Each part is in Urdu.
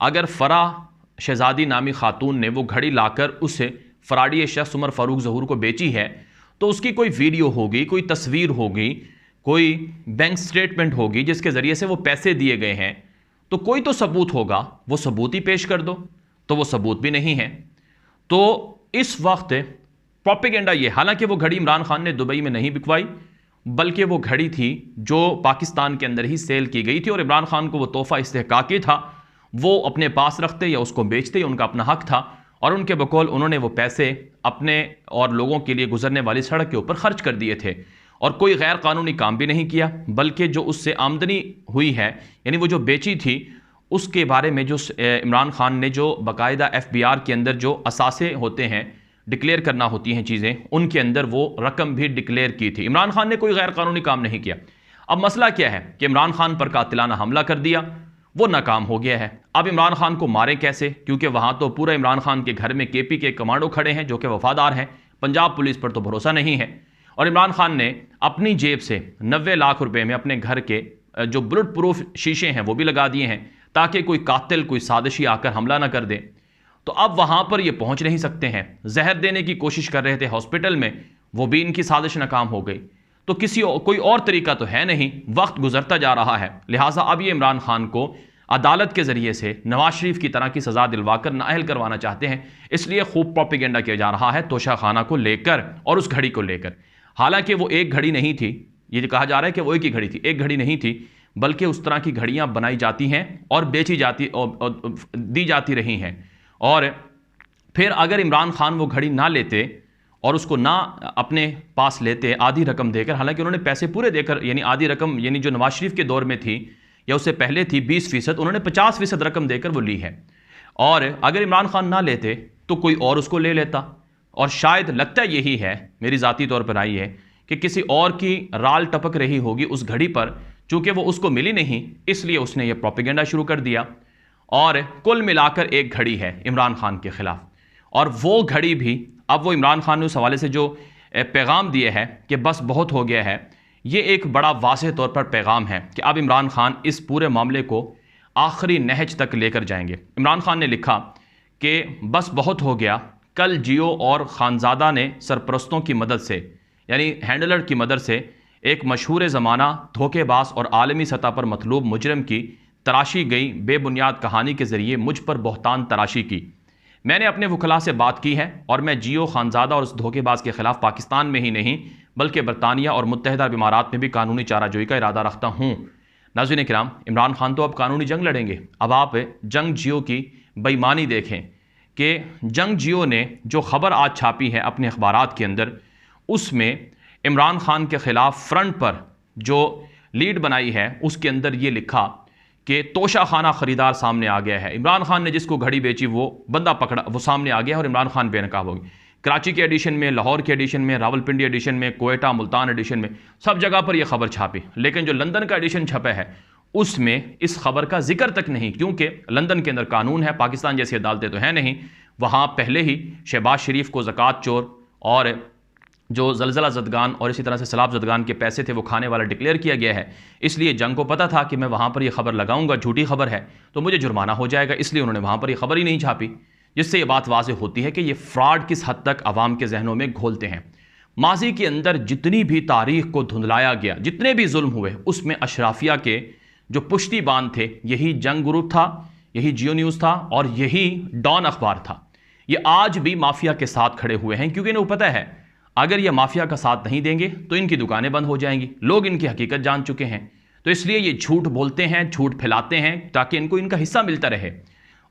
اگر فرح شہزادی نامی خاتون نے وہ گھڑی لا کر اسے فراڈی شخص عمر فاروق ظہور کو بیچی ہے تو اس کی کوئی ویڈیو ہوگی، کوئی تصویر ہوگی، کوئی بینک سٹیٹمنٹ ہوگی جس کے ذریعے سے وہ پیسے دیے گئے ہیں، تو کوئی تو ثبوت ہوگا، وہ ثبوت ہی پیش کر دو۔ تو وہ ثبوت بھی نہیں ہے۔ تو اس وقت پروپیگنڈا یہ، حالانکہ وہ گھڑی عمران خان نے دبئی میں نہیں بکوائی، بلکہ وہ گھڑی تھی جو پاکستان کے اندر ہی سیل کی گئی تھی، اور عمران خان کو وہ تحفہ استحقاقی تھا، وہ اپنے پاس رکھتے یا اس کو بیچتے، یا ان کا اپنا حق تھا، اور ان کے بقول انہوں نے وہ پیسے اپنے اور لوگوں کے لیے گزرنے والی سڑک کے اوپر خرچ کر دیے تھے، اور کوئی غیر قانونی کام بھی نہیں کیا، بلکہ جو اس سے آمدنی ہوئی ہے، یعنی وہ جو بیچی تھی، اس کے بارے میں جو عمران خان نے جو باقاعدہ FBR کے اندر جو اثاثے ہوتے ہیں، ڈکلیئر کرنا ہوتی ہیں چیزیں، ان کے اندر وہ رقم بھی ڈکلیئر کی تھی۔ عمران خان نے کوئی غیر قانونی کام نہیں کیا۔ اب مسئلہ کیا ہے کہ عمران خان پر قاتلانہ حملہ کر دیا، وہ ناکام ہو گیا ہے۔ اب عمران خان کو مارے کیسے؟ کیونکہ وہاں تو پورا عمران خان کے گھر میں KP کے کمانڈو کھڑے ہیں جو کہ وفادار ہیں، پنجاب پولیس پر تو بھروسہ نہیں ہے، اور عمران خان نے اپنی جیب سے 90 لاکھ روپے میں اپنے گھر کے جو بلٹ پروف شیشے ہیں وہ بھی لگا دیے ہیں تاکہ کوئی قاتل، کوئی سازشی آ کر حملہ نہ کر دے۔ تو اب وہاں پر یہ پہنچ نہیں سکتے ہیں، زہر دینے کی کوشش کر رہے تھے ہاسپٹل میں، وہ بھی ان کی سازش ناکام ہو گئی۔ تو کوئی اور طریقہ تو ہے نہیں، وقت گزرتا جا رہا ہے، لہٰذا اب یہ عمران خان کو عدالت کے ذریعے سے نواز شریف کی طرح کی سزا دلوا کر نااہل کروانا چاہتے ہیں، اس لیے خوب پروپیگنڈا کیا جا رہا ہے توشہ خانہ کو لے کر اور اس گھڑی کو لے کر۔ حالانکہ وہ ایک گھڑی نہیں تھی، یہ کہا جا رہا ہے کہ وہ ایک ہی گھڑی تھی، ایک گھڑی نہیں تھی، بلکہ اس طرح کی گھڑیاں بنائی جاتی ہیں اور بیچی جاتی اور دی جاتی رہی ہیں۔ اور پھر اگر عمران خان وہ گھڑی نہ لیتے اور اس کو نہ اپنے پاس لیتے آدھی رقم دے کر، حالانکہ انہوں نے پیسے پورے دے کر، یعنی آدھی رقم یعنی جو نواز شریف کے دور میں تھی یا اس سے پہلے تھی 20%، انہوں نے 50% رقم دے کر وہ لی ہے، اور اگر عمران خان نہ لیتے تو کوئی اور اس کو لے لیتا، اور شاید لگتا یہی ہے، میری ذاتی طور پر آئی ہے کہ کسی اور کی رال ٹپک رہی ہوگی اس گھڑی پر، چونکہ وہ اس کو ملی نہیں، اس لیے اس نے یہ پروپیگنڈا شروع کر دیا۔ اور کل ملا کر ایک گھڑی ہے عمران خان کے خلاف، اور وہ گھڑی بھی اب وہ عمران خان نے اس حوالے سے جو پیغام دیے ہے کہ بس بہت ہو گیا ہے، یہ ایک بڑا واضح طور پر پیغام ہے کہ اب عمران خان اس پورے معاملے کو آخری نہج تک لے کر جائیں گے۔ عمران خان نے لکھا کہ بس بہت ہو گیا، کل جیو اور خانزادہ نے سرپرستوں کی مدد سے، یعنی ہینڈلر کی مدد سے، ایک مشہور زمانہ دھوکے باز اور عالمی سطح پر مطلوب مجرم کی تراشی گئی بے بنیاد کہانی کے ذریعے مجھ پر بہتان تراشی کی۔ میں نے اپنے وکلاء سے بات کی ہے اور میں جیو خانزادہ اور اس دھوکے باز کے خلاف پاکستان میں ہی نہیں بلکہ برطانیہ اور متحدہ عرب امارات میں بھی قانونی چارہ جوئی کا ارادہ رکھتا ہوں۔ ناظرین کرام، عمران خان تو اب قانونی جنگ لڑیں گے۔ اب آپ جنگ جیو کی بے ایمانی دیکھیں کہ جنگ جیو نے جو خبر آج چھاپی ہے اپنے اخبارات کے اندر، اس میں عمران خان کے خلاف فرنٹ پر جو لیڈ بنائی ہے اس کے اندر یہ لکھا کہ توشہ خانہ خریدار سامنے آ گیا ہے۔ عمران خان نے جس کو گھڑی بیچی وہ بندہ پکڑا، وہ سامنے آ گیا اور عمران خان بے نقاب ہو گئی۔ کراچی کے ایڈیشن میں، لاہور کے ایڈیشن میں، راولپنڈی ایڈیشن میں، کوئٹہ ملتان ایڈیشن میں، سب جگہ پر یہ خبر چھاپی، لیکن جو لندن کا ایڈیشن چھپا ہے اس میں اس خبر کا ذکر تک نہیں، کیونکہ لندن کے اندر قانون ہے، پاکستان جیسی عدالتیں تو ہیں نہیں، وہاں پہلے ہی شہباز شریف کو زکوٰۃ چور اور جو زلزلہ زدگان اور اسی طرح سے سیلاب زدگان کے پیسے تھے وہ کھانے والا ڈکلیئر کیا گیا ہے، اس لیے جنگ کو پتہ تھا کہ میں وہاں پر یہ خبر لگاؤں گا، جھوٹی خبر ہے تو مجھے جرمانہ ہو جائے گا، اس لیے انہوں نے وہاں پر یہ خبر ہی نہیں چھاپی، جس سے یہ بات واضح ہوتی ہے کہ یہ فراڈ کس حد تک عوام کے ذہنوں میں گھولتے ہیں۔ ماضی کے اندر جتنی بھی تاریخ کو دھندلایا گیا، جتنے بھی ظلم ہوئے، اس میں اشرافیہ کے جو پشتی باندھ تھے، یہی جنگ گروپ تھا، یہی جیو نیوز تھا اور یہی ڈان اخبار تھا۔ یہ آج بھی مافیا کے ساتھ کھڑے ہوئے ہیں، کیونکہ انہیں پتہ ہے اگر یہ مافیا کا ساتھ نہیں دیں گے تو ان کی دکانیں بند ہو جائیں گی، لوگ ان کی حقیقت جان چکے ہیں، تو اس لیے یہ جھوٹ بولتے ہیں، جھوٹ پھیلاتے ہیں تاکہ ان کو ان کا حصہ ملتا رہے۔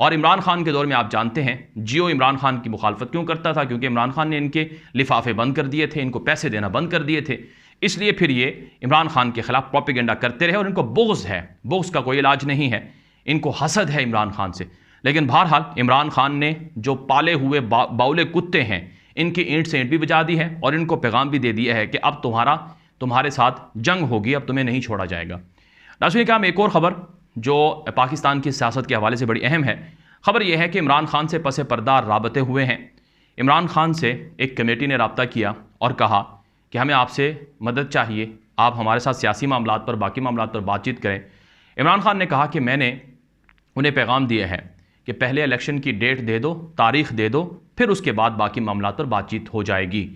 اور عمران خان کے دور میں آپ جانتے ہیں جیو عمران خان کی مخالفت کیوں کرتا تھا، کیونکہ عمران خان نے ان کے لفافے بند کر دیے تھے، ان کو پیسے دینا بند کر دیے تھے، اس لیے پھر یہ عمران خان کے خلاف پروپیگنڈا کرتے رہے، اور ان کو بغض ہے، بغض کا کوئی علاج نہیں ہے، ان کو حسد ہے عمران خان سے۔ لیکن بہرحال عمران خان نے جو پالے ہوئے باولے کتے ہیں ان کی اینٹ سے اینٹ بھی بجا دی ہے اور ان کو پیغام بھی دے دیا ہے کہ اب تمہارے ساتھ جنگ ہوگی، اب تمہیں نہیں چھوڑا جائے گا۔ ناظرین کرام، ایک اور خبر جو پاکستان کی سیاست کے حوالے سے بڑی اہم ہے، خبر یہ ہے کہ عمران خان سے پس پردہ رابطے ہوئے ہیں۔ عمران خان سے ایک کمیٹی نے رابطہ کیا اور کہا کہ ہمیں آپ سے مدد چاہیے، آپ ہمارے ساتھ سیاسی معاملات پر، باقی معاملات پر بات چیت کریں۔ عمران خان نے کہا کہ میں نے انہیں پیغام دیا ہے کہ پہلے الیکشن کی ڈیٹ دے دو، تاریخ دے دو، پھر اس کے بعد باقی معاملات پر بات چیت ہو جائے گی۔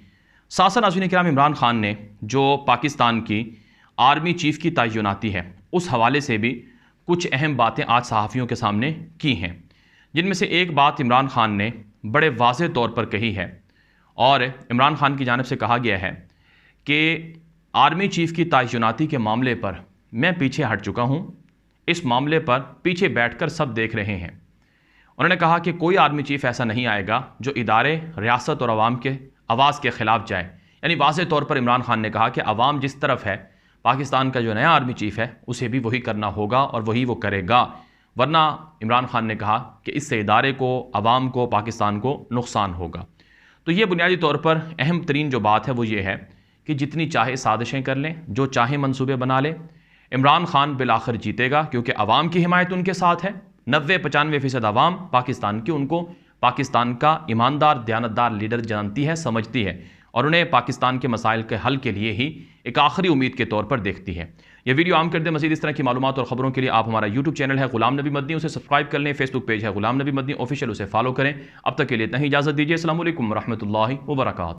ساتھ ناظرین کرام، عمران خان نے جو پاکستان کی آرمی چیف کی تعیناتی ہے اس حوالے سے بھی کچھ اہم باتیں آج صحافیوں کے سامنے کی ہیں، جن میں سے ایک بات عمران خان نے بڑے واضح طور پر کہی ہے، اور عمران خان کی جانب سے کہا گیا ہے کہ آرمی چیف کی تعیناتی کے معاملے پر میں پیچھے ہٹ چکا ہوں، اس معاملے پر پیچھے بیٹھ کر سب دیکھ رہے ہیں۔ انہوں نے کہا کہ کوئی آرمی چیف ایسا نہیں آئے گا جو ادارے، ریاست اور عوام کے آواز کے خلاف جائے۔ یعنی واضح طور پر عمران خان نے کہا کہ عوام جس طرف ہے، پاکستان کا جو نیا آرمی چیف ہے اسے بھی وہی کرنا ہوگا اور وہی وہ کرے گا، ورنہ عمران خان نے کہا کہ اس سے ادارے کو، عوام کو، پاکستان کو نقصان ہوگا۔ تو یہ بنیادی طور پر اہم ترین جو بات ہے وہ یہ ہے کہ جتنی چاہے سازشیں کر لیں، جو چاہے منصوبے بنا لیں، عمران خان بالآخر جیتے گا، کیونکہ عوام کی حمایت ان کے ساتھ ہے۔ 90-95% عوام پاکستان کی ان کو پاکستان کا ایماندار، دیانتدار لیڈر جانتی ہے، سمجھتی ہے، اور انہیں پاکستان کے مسائل کے حل کے لیے ہی ایک آخری امید کے طور پر دیکھتی ہے۔ یہ ویڈیو عام کر دیں۔ مزید اس طرح کی معلومات اور خبروں کے لیے آپ ہمارا یوٹیوب چینل ہے غلام نبی مدنی، اسے سبسکرائب کر لیں۔ فیس بک پیج ہے غلام نبی مدنی آفیشیل، اسے فالو کریں۔ اب تک کے لیے اتنا ہی، اجازت دیجیے۔ السلام علیکم ورحمۃ اللہ وبرکاتہ۔